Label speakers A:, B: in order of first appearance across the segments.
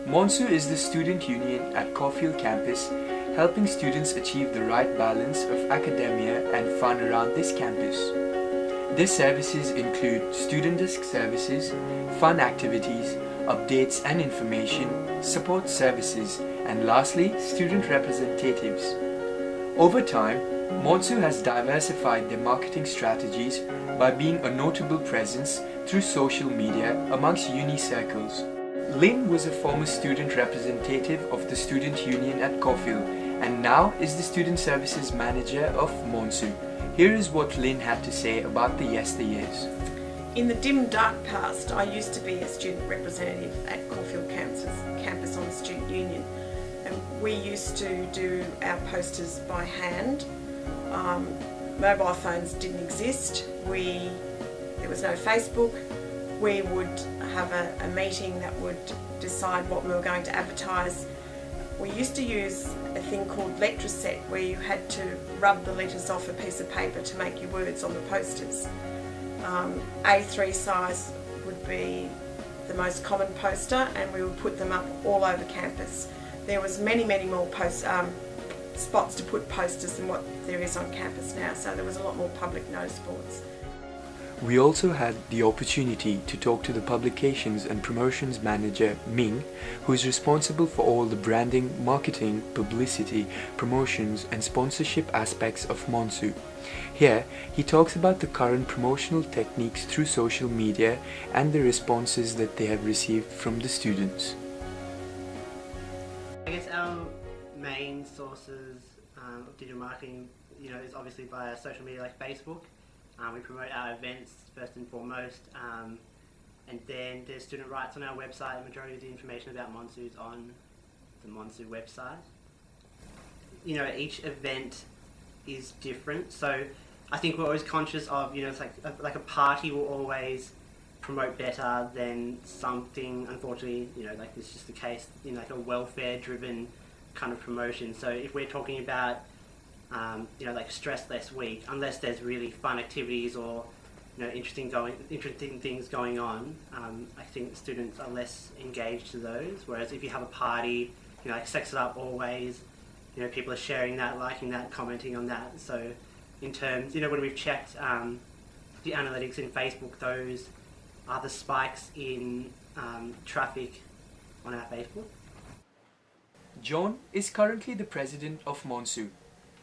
A: MONSU is the student union at Caulfield campus, helping students achieve the right balance of academia and fun around this campus. Their services include student desk services, fun activities, updates and information, support services, and lastly, student representatives. Over time, MONSU has diversified their marketing strategies by being a notable presence through social media amongst uni circles. Lynn was a former student representative of the student union at Caulfield and now is the student services manager of MONSU. Here is what Lynn had to say about the yesteryears.
B: In the dim dark past, I used to be a student representative at Caulfield campus on the student union. And we used to do our posters by hand. Mobile phones didn't exist. There was no Facebook. We would have a meeting that would decide what we were going to advertise. We used to use a thing called letraset where you had to rub the letters off a piece of paper to make your words on the posters. A3 size would be the most common poster and we would put them up all over campus. There was many more spots to put posters than what there is on campus now, so there was a lot more public notice boards.
A: We also had the opportunity to talk to the publications and promotions manager Ming, who is responsible for all the branding, marketing, publicity, promotions and sponsorship aspects of MONSU. Here, he talks about the current promotional techniques through social media and the responses that they have received from the students.
C: I guess our main sources of digital marketing, is obviously via social media like Facebook. We promote our events first and foremost, and then there's student rights on our website. The majority of the information about MONSU is on the MONSU website. Each event is different, so I think we're always conscious of, it's like a party will always promote better than something, unfortunately, like this is just the case, like a welfare-driven kind of promotion. So if we're talking about like Stress Less Week, unless there's really fun activities or interesting things going on, I think students are less engaged to those. Whereas if you have a party, like Sex It Up always, people are sharing that, liking that, commenting on that. So in terms, when we've checked the analytics in Facebook, those are the spikes in traffic on our Facebook.
A: John is currently the president of MONSU,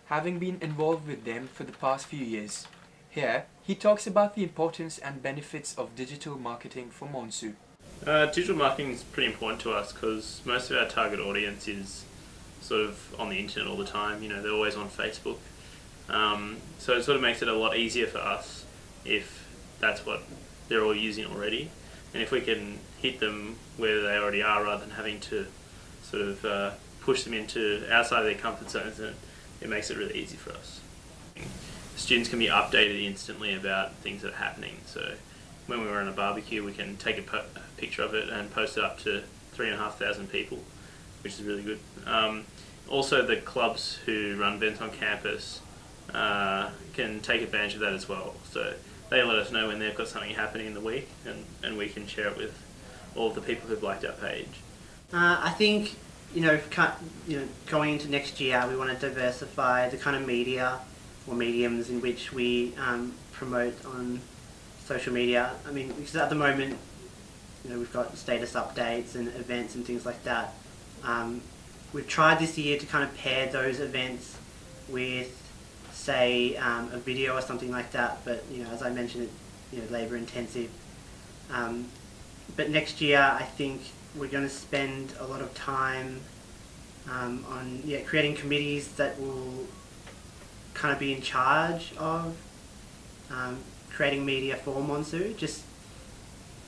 A: having been involved with them for the past few years. Here, he talks about the importance and benefits of digital marketing for MONSU.
D: Digital marketing is pretty important to us because most of our target audience is sort of on the internet all the time. They're always on Facebook. So it sort of makes it a lot easier for us if that's what they're all using already. And if we can hit them where they already are rather than having to sort of push them into outside of their comfort zones, then it makes it really easy for us. Students can be updated instantly about things that are happening. So when we run a barbecue, we can take a picture of it and post it up to 3,500 people, which is really good. Also, the clubs who run events on campus can take advantage of that as well. So they let us know when they've got something happening in the week, and we can share it with all of the people who've liked our page.
C: I think going into next year, we want to diversify the kind of media or mediums in which we promote on social media. I mean, because at the moment, we've got status updates and events and things like that. We've tried this year to kind of pair those events with, say, a video or something like that. But as I mentioned, it's labour intensive. But next year, I think we're going to spend a lot of time on creating committees that will kind of be in charge of creating media for MONSU. Just,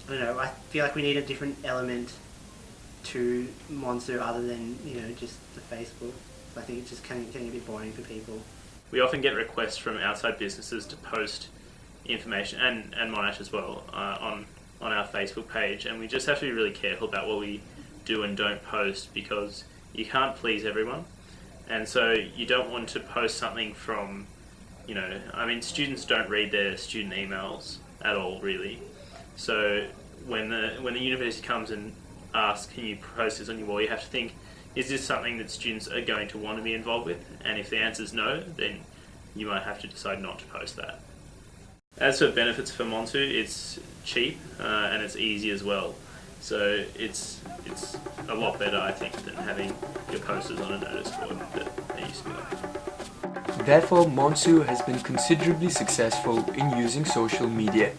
C: I don't know, I feel like we need a different element to MONSU other than, just the Facebook. I think it's just kind of getting a bit boring for people.
D: We often get requests from outside businesses to post information, and Monash as well, on our Facebook page, and we just have to be really careful about what we do and don't post because you can't please everyone. And so you don't want to post something from, I mean, students don't read their student emails at all, really. So when the university comes and asks, can you post this on your wall, you have to think, is this something that students are going to want to be involved with? And if the answer is no, then you might have to decide not to post that. As for benefits for MONSU, it's cheap and it's easy as well. So it's a lot better, I think, than having your posters on a notice board that they used to be like.
A: Therefore, MONSU has been considerably successful in using social media.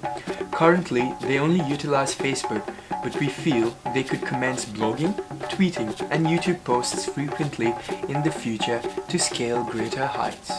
A: Currently, they only utilize Facebook, but we feel they could commence blogging, tweeting and YouTube posts frequently in the future to scale greater heights.